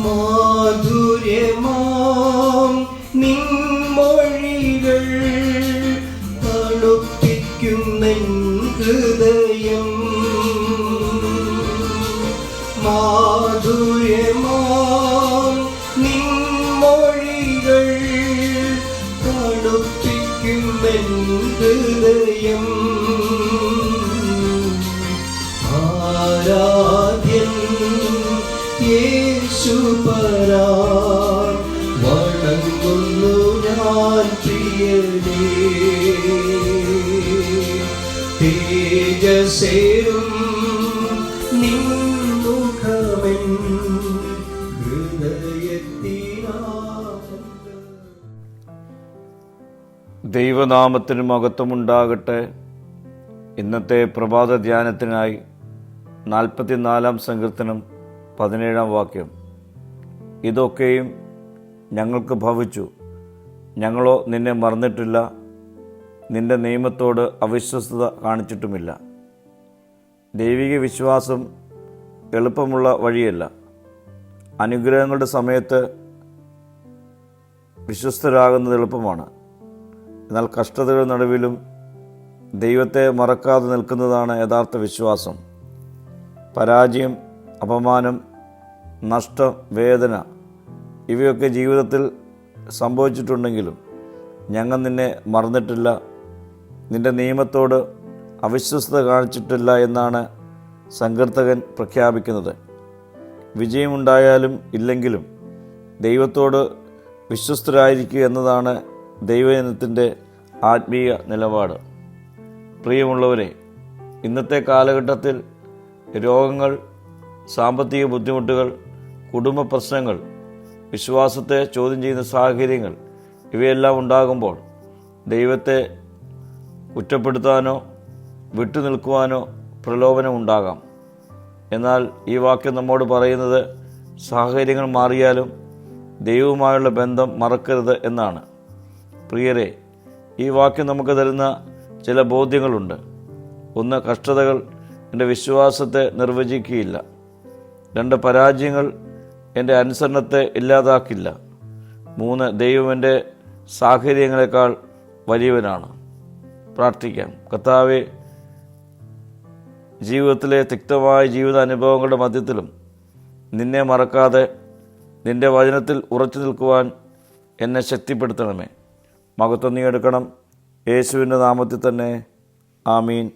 മാധുര്യമാം നിൻമൊഴികൾ തണുപ്പിക്കുന്നെൻ ഹൃദയം. മാധുര്യമാം നിൻമൊഴികൾ തണുപ്പിക്കുന്നെൻ ഹൃദയം. ആരാധ്യൻ യേശുപരാ, വണങ്ങുന്നു ഞാൻ പ്രിയനേ. തേജസ്സേറും നിൻമുഖമെൻ ഹൃദയത്തിനാനന്ദം. ദൈവനാമത്തിന് മഹത്വമുണ്ടാകട്ടെ. ഇന്നത്തെ പ്രഭാത ധ്യാനത്തിനായി 44 സങ്കീർത്തനം 17 വാക്യം. ഇതൊക്കെയും ഞങ്ങൾക്ക് ഭവിച്ചു, ഞങ്ങളോ നിന്നെ മറന്നിട്ടില്ല, നിന്റെ നിയമത്തോട് അവിശ്വസ്തത കാണിച്ചിട്ടുമില്ല. ദൈവിക വിശ്വാസം എളുപ്പമുള്ള വഴിയല്ല. അനുഗ്രഹങ്ങളുടെ സമയത്ത് വിശ്വസ്തരാകുന്നത് എളുപ്പമാണ്. എന്നാൽ കഷ്ടതകളുടെ നടുവിലും ദൈവത്തെ മറക്കാതെ നിൽക്കുന്നതാണ് യഥാർത്ഥ വിശ്വാസം. പരാജയം, അപമാനം, നഷ്ടം, വേദന ഇവയൊക്കെ ജീവിതത്തിൽ സംഭവിച്ചിട്ടുണ്ടെങ്കിലും ഞങ്ങൾ നിന്നെ മറന്നിട്ടില്ല, നിന്റെ നിയമത്തോട് അവിശ്വസ്തത കാണിച്ചിട്ടില്ല എന്നാണ് സങ്കീർത്തകൻ പ്രഖ്യാപിക്കുന്നത്. വിജയമുണ്ടായാലും ഇല്ലെങ്കിലും ദൈവത്തോട് വിശ്വസ്തരായിരിക്കുക എന്നതാണ് ദൈവജനത്തിൻ്റെ ആത്മീയ നിലപാട്. പ്രിയമുള്ളവരെ, ഇന്നത്തെ കാലഘട്ടത്തിൽ രോഗങ്ങൾ, സാമ്പത്തിക ബുദ്ധിമുട്ടുകൾ, കുടുംബ പ്രശ്നങ്ങൾ, വിശ്വാസത്തെ ചോദ്യം ചെയ്യുന്ന സാഹചര്യങ്ങൾ ഇവയെല്ലാം ഉണ്ടാകുമ്പോൾ ദൈവത്തെ കുറ്റപ്പെടുത്താനോ വിട്ടുനിൽക്കുവാനോ പ്രലോഭനമുണ്ടാകാം. എന്നാൽ ഈ വാക്യം നമ്മോട് പറയുന്നത് സാഹചര്യങ്ങൾ മാറിയാലും ദൈവവുമായുള്ള ബന്ധം മറക്കരുത് എന്നാണ്. പ്രിയരെ, ഈ വാക്യം നമുക്ക് തരുന്ന ചില ബോധ്യങ്ങളുണ്ട്. 1, കഷ്ടതകൾ എൻ്റെ വിശ്വാസത്തെ നിർവചിക്കുകയില്ല. 2, പരാജയങ്ങൾ എൻ്റെ അനുസരണത്തെ ഇല്ലാതാക്കില്ല. 3, ദൈവം എൻ്റെ സാഹചര്യങ്ങളെക്കാൾ വലിയവനാണ്. പ്രാർത്ഥിക്കാം. കർത്താവേ, ജീവിതത്തിലെ തിക്തമായ ജീവിത അനുഭവങ്ങളുടെ മധ്യത്തിലും നിന്നെ മറക്കാതെ നിൻ്റെ വചനത്തിൽ ഉറച്ചു നിൽക്കുവാൻ എന്നെ ശക്തിപ്പെടുത്തണമേ. മഹത്വം നീ എടുക്കണം. യേശുവിൻ്റെ നാമത്തിൽ തന്നെ. ആമീൻ.